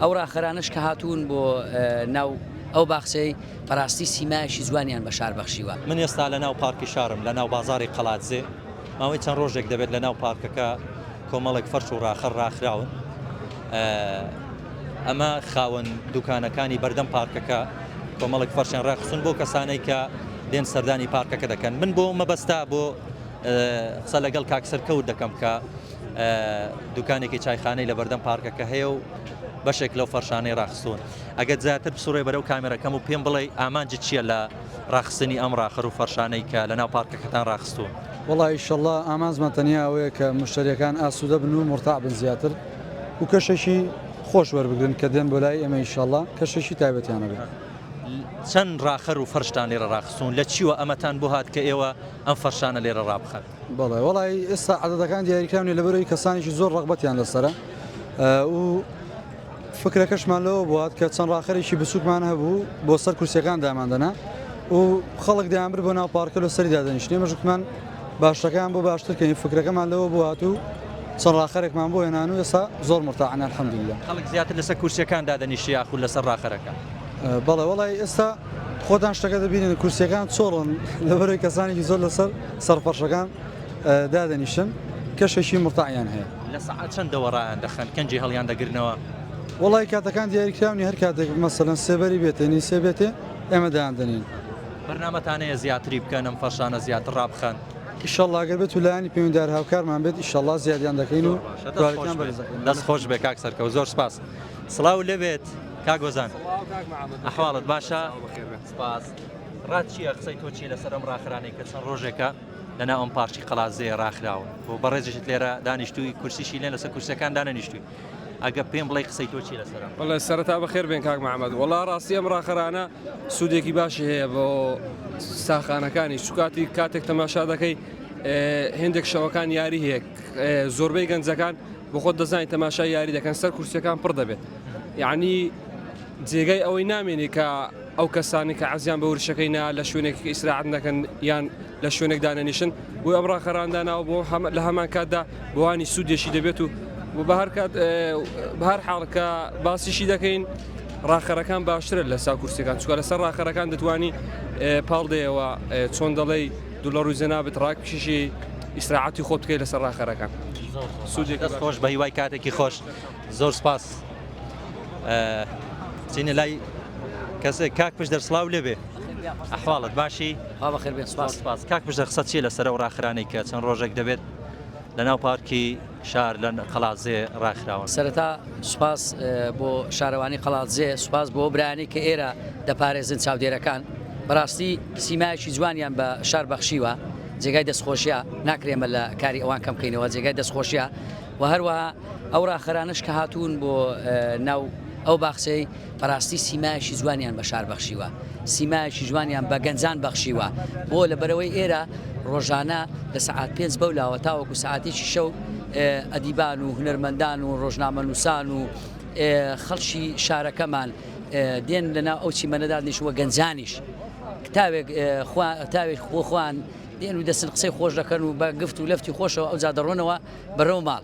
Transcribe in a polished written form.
ئەو ڕاخەرانش کە هاتوون بۆ ناو ئەو باخچەی بەڕاستی سیمایشی جوانیان بە شار بەخشیوە. من ئێستا لە ناو پارکی شارم لە ناو بازاری قەڵاتزێ ماوەی چەند ڕۆژێک دەبێت لە ناو پارکەکە کۆمەڵێک فەرش و ڕاخەر ڕاخراون. ئەمە خاوەن دوکانەکانی بەردەم پارکەکە کۆمەڵێک فەرشیان ڕاخستون بۆ کەسانەی کە دێن سەردانی پارکەکە دەکەن. من بۆ مەبەستا بۆ قسە لەگەڵ کاکسەر کەوت دەکەم کە دوکانێکی چایخانەی لە بەردەم پارکەکە هەیە و بەشێک لەو فەرشانەی ڕاخستون. ئەگەر زیاتر بسوڕێ بەرەو کامێرەکەم و پێم بڵێ ئامانجت چییە لە ڕاخستنی ئەم ڕاخەر و فەرشانەی کە لە ناو پارکەکەتان ڕاخستون؟ وڵی ئیشەڵڵا ئامانزمان تەنیا ئەوەیە کە مشتریەکان ئاسوودە بن و مرتاع بن زیاتر و کەشێکی خۆش وەربگرن کە دێن بۆ لای ئێمە ئیشەڵڵا کەشێکی تایبەتیانە بێت. چەند ڕاخەر و فەرشتان لێرە ڕاخستون لە چیوە ئەمەتان بۆ هات کە ئێوە ئەم فەرشانە لێرە ڕابخەن؟ بەڵێ وڵی ئێستا عەدەدەکان دیاریکراونی لەبەرەوەی کەسانێکی زۆر ڕەغبەتیان لەسرە و فکرەکەشمان لەوە بوات کە چەند ڕاخەرێکی بچووکمان هەبوو بۆ سەر کورسیەکان داماندەنا و خەڵک دەیانبر بۆ ناو پارکە لە سەری دادەنیشتێ مەژوتمان باشەکان بۆ باشترکەین فکرەکەمان لەوە بۆ هات و چەند ڕاخەرێکمان بۆ هێنان و ئێستا زۆر مرتاحن الحەمدولله. خەڵک زیاتر لەسەر کورسیەکان دادەنیشی یاخود لەسەر ڕاخەرەکە؟ بەڵێ وڵی ئێستا خۆتان شتەکە دەبینن کورسیەکان چۆڵن لەبەرەوەی کەسانێکی زۆر لەسەر سەرفەرشەکان دادەنیشن کەشێکی مرتاحیان هەیە. لە سەعات چەندەوە ڕایان دەخەن کەنجی هەڵیان دەگرنەوە؟ وڵی کاتەکان دیاریکراونی هەر کاتێک مەسەلەن سێبەری بێتێنی سێ بێتێ ئێمە دایاندنین. بەرنامەتانەیە زیاتری بکەن ئەم فەرشانە زیاتر ڕابخەن. ئیشەڵڵا ئەگەر بێت و لایانی پەیوەندیدار هاوکارمان بێت ئیشەڵڵا زیادیان دەکەین و دەست خۆش بێ کاک سەرکەوت زۆر سپاس. سڵاو لەبێت کاک گۆزان ئەحواڵت باشە؟ سپاس. ڕات چییە قسەی تۆ چی لەسەر ئەم ڕاخرانەی کە چەند ڕۆژێکە لەناو ئەم پارکی قەڵاتزێ ڕاخراون بۆ بەڕێزیشت لێرە دانیشتووی کورسیشی لێن لەسەر کورسەکان دانەنیشتووی ئەگە پێم بڵێ قسەی تۆ چی لەسەرە؟ وڵێ سەرەتا بەخێر بێن کاک محەممەد وەڵا ڕاستی ئەم ڕاخەرانە سوودێکی باشی هەیە بۆ ساخانەکانی چکاتی کاتێک تەماشا دەکەی هێندێک شەوەکان یاری هەیە زۆربەی گەنجەکان بۆ خۆت دەزانین تەماشای یاری دەکەن سەر کورسیەکان پڕ دەبێت یعنی جێگەی ئەوەی نامێنی کە ئەو کەسانی کە عەزیان بە ورشەکەی نا لە شوێنێکی ئیسراحەت نەکەن یان لە شوێنێک دانەنیشن بۆ ئەم ڕاخەرانداناوە بۆ لە هەمان کاتدا بۆوانی سوودێکی دەبێت و بە هەر حاڵکە باسیشی دەکەین ڕاخەرەکان باشترە لە سا کورسیەکان چکە لەسەر ڕاخەرەکان دەتوانی پاڵدەیەوە چۆن دەڵێی دوڵەر و زەنابێت ڕاکشیشی ئیسراحەتی خۆت بکەیت لەسەر ڕاخەرەکان. سوودێک دەست خۆش بە هیوای کاتێکی خۆش زۆر سپاس. چینە لای کەسێک کاک پشت دەرسڵاو لێبێ ئەحواڵت باشی؟ بەخێر بێن سپاس. کاک پشت قسە چیە لەسەر ئەو ڕاخرانەی کە چەند ڕۆژێک دەبێت لە ناو پارکی شار لە قەڵاتزێ ڕاخراون؟ سەرەتا سوپاس بۆ شارەوانی قەڵاتزێ سوپاس بۆ برایانی کە ئێرە دەپارێزن چاودێرەکان بەڕاستی سیمایەکی جوانیان بە شار بەخشیوە جێگای دەستخۆشیە ناکرێمە لە کاری ئەوان کەم بکەینەوە جێگای دەستخۆشیە و هەروەها ئەو ڕاخەرانش کە هاتوون بۆ ناو ئەو باخچەی بەڕاستی سیمایەکی جوانیان بە شار بەخشیوە سیمایەکی جوانیان بە گەنجان بەخشیوە بۆ لەبەرەوەی ئێرە ڕۆژانە لە سەعات 5 بەولاوە تاوەکو سەعاتێکی شەو ئەدیبان و هونەرمەندان و ڕۆژنامەنووسان و خەڵکی شارەکەمان دێن لەناو ئەو چیمەنەدا نیشوە گەنجانیش تاوێک خۆخواان دێن و دەسن قسەی خۆش دەکەن و بە گفت و لەفتی خۆشەوە ئەو جا دەڕۆنەوە بەرەو ماڵ.